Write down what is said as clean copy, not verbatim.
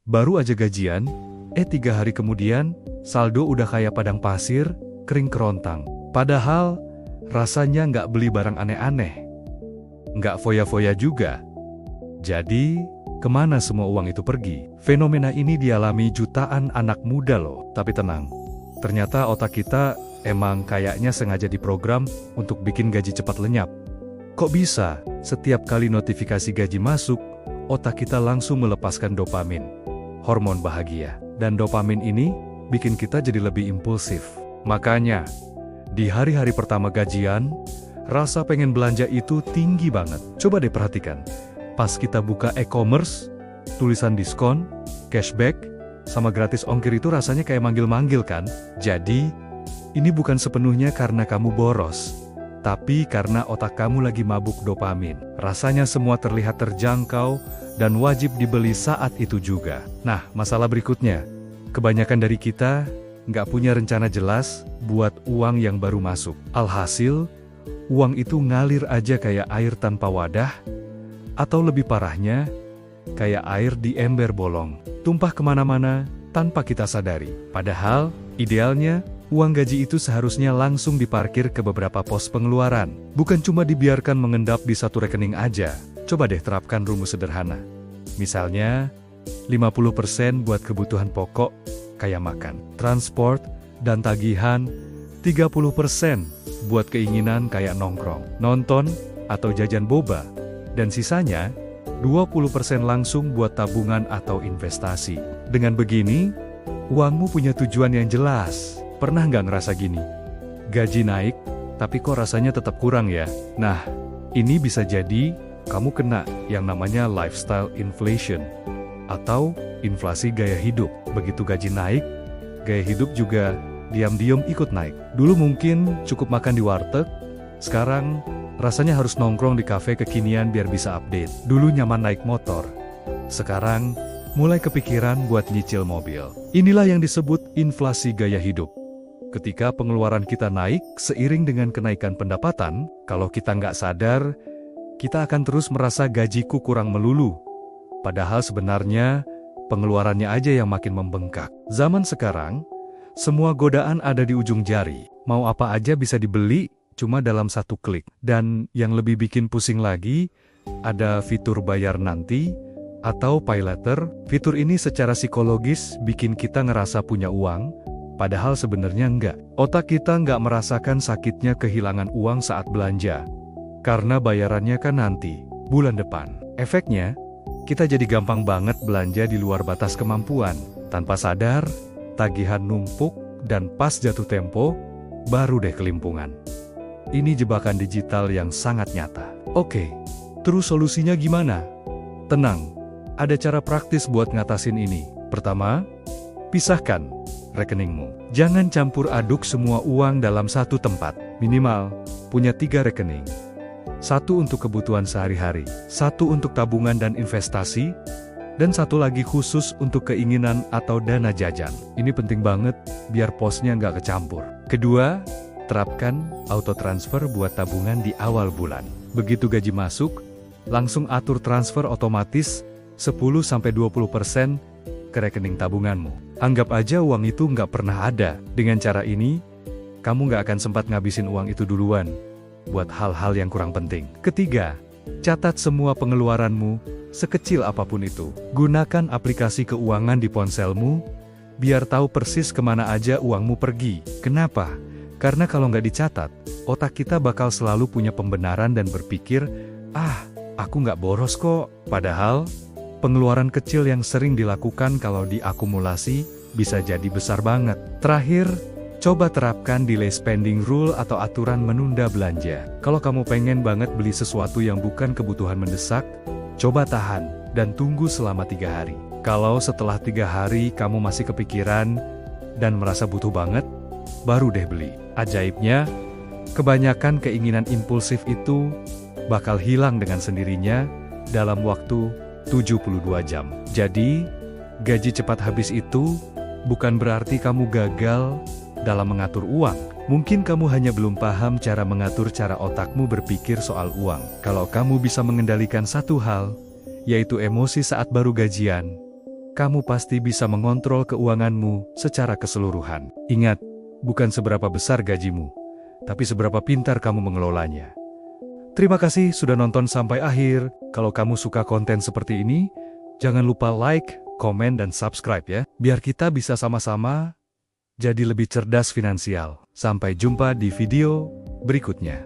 Baru aja gajian, 3 hari kemudian, saldo udah kayak padang pasir, kering kerontang. Padahal, rasanya nggak beli barang aneh-aneh. Nggak foya-foya juga. Jadi, kemana semua uang itu pergi? Fenomena ini dialami jutaan anak muda loh. Tapi tenang, ternyata otak kita emang kayaknya sengaja diprogram untuk bikin gaji cepat lenyap. Kok bisa? Setiap kali notifikasi gaji masuk, otak kita langsung melepaskan dopamin, hormon bahagia. Dan dopamin ini bikin kita jadi lebih impulsif. Makanya, di hari-hari pertama gajian, rasa pengen belanja itu tinggi banget. Coba deh perhatikan. Pas kita buka e-commerce, tulisan diskon, cashback, sama gratis ongkir itu rasanya kayak manggil-manggil kan? Jadi, ini bukan sepenuhnya karena kamu boros, tapi karena otak kamu lagi mabuk dopamin. Rasanya semua terlihat terjangkau dan wajib dibeli saat itu juga. Nah, masalah berikutnya, kebanyakan dari kita nggak punya rencana jelas buat uang yang baru masuk. Alhasil, uang itu ngalir aja kayak air tanpa wadah, atau lebih parahnya, kayak air di ember bolong, tumpah kemana-mana tanpa kita sadari. Padahal, idealnya, uang gaji itu seharusnya langsung diparkir ke beberapa pos pengeluaran. Bukan cuma dibiarkan mengendap di satu rekening aja. Coba deh terapkan rumus sederhana. Misalnya, 50% buat kebutuhan pokok, kayak makan, transport, dan tagihan. 30% buat keinginan kayak nongkrong, nonton, atau jajan boba. Dan sisanya, 20% langsung buat tabungan atau investasi. Dengan begini, uangmu punya tujuan yang jelas. Pernah nggak ngerasa gini? Gaji naik, tapi kok rasanya tetap kurang ya? Nah, ini bisa jadi kamu kena yang namanya lifestyle inflation atau inflasi gaya hidup. Begitu gaji naik, gaya hidup juga diam-diam ikut naik. Dulu mungkin cukup makan di warteg, sekarang rasanya harus nongkrong di kafe kekinian biar bisa update. Dulu nyaman naik motor, sekarang mulai kepikiran buat nyicil mobil. Inilah yang disebut inflasi gaya hidup. Ketika pengeluaran kita naik seiring dengan kenaikan pendapatan, kalau kita nggak sadar, kita akan terus merasa gajiku kurang melulu. Padahal sebenarnya, pengeluarannya aja yang makin membengkak. Zaman sekarang, semua godaan ada di ujung jari. Mau apa aja bisa dibeli, cuma dalam satu klik. Dan yang lebih bikin pusing lagi, ada fitur bayar nanti, atau pay later. Fitur ini secara psikologis bikin kita ngerasa punya uang, padahal sebenarnya enggak. Otak kita nggak merasakan sakitnya kehilangan uang saat belanja, karena bayarannya kan nanti, bulan depan. Efeknya, kita jadi gampang banget belanja di luar batas kemampuan. Tanpa sadar, tagihan numpuk, dan pas jatuh tempo, baru deh kelimpungan. Ini jebakan digital yang sangat nyata. Oke, terus solusinya gimana? Tenang, ada cara praktis buat ngatasin ini. Pertama, pisahkan rekeningmu. Jangan campur aduk semua uang dalam satu tempat. Minimal, punya 3 rekening. 1 untuk kebutuhan sehari-hari, 1 untuk tabungan dan investasi, dan 1 lagi khusus untuk keinginan atau dana jajan. Ini penting banget, biar posnya nggak kecampur. Kedua, terapkan auto transfer buat tabungan di awal bulan. Begitu gaji masuk, langsung atur transfer otomatis 10-20% ke rekening tabunganmu. Anggap aja uang itu nggak pernah ada. Dengan cara ini, kamu nggak akan sempat ngabisin uang itu duluan buat hal-hal yang kurang penting. Ketiga, catat semua pengeluaranmu, sekecil apapun itu. Gunakan aplikasi keuangan di ponselmu, biar tahu persis kemana aja uangmu pergi. Kenapa? Karena kalau nggak dicatat, otak kita bakal selalu punya pembenaran dan berpikir, aku nggak boros kok. Padahal, pengeluaran kecil yang sering dilakukan kalau diakumulasi, bisa jadi besar banget. Terakhir, coba terapkan delay spending rule atau aturan menunda belanja. Kalau kamu pengen banget beli sesuatu yang bukan kebutuhan mendesak, coba tahan dan tunggu selama 3 hari. Kalau setelah 3 hari kamu masih kepikiran dan merasa butuh banget, baru deh beli. Ajaibnya, kebanyakan keinginan impulsif itu bakal hilang dengan sendirinya dalam waktu 72 jam. Jadi, gaji cepat habis itu bukan berarti kamu gagal dalam mengatur uang. Mungkin kamu hanya belum paham cara mengatur cara otakmu berpikir soal uang. Kalau kamu bisa mengendalikan satu hal, yaitu emosi saat baru gajian, kamu pasti bisa mengontrol keuanganmu secara keseluruhan. Ingat, bukan seberapa besar gajimu, tapi seberapa pintar kamu mengelolanya. Terima kasih sudah nonton sampai akhir. Kalau kamu suka konten seperti ini, jangan lupa like, komen, dan subscribe ya, biar kita bisa sama-sama jadi lebih cerdas finansial. Sampai jumpa di video berikutnya.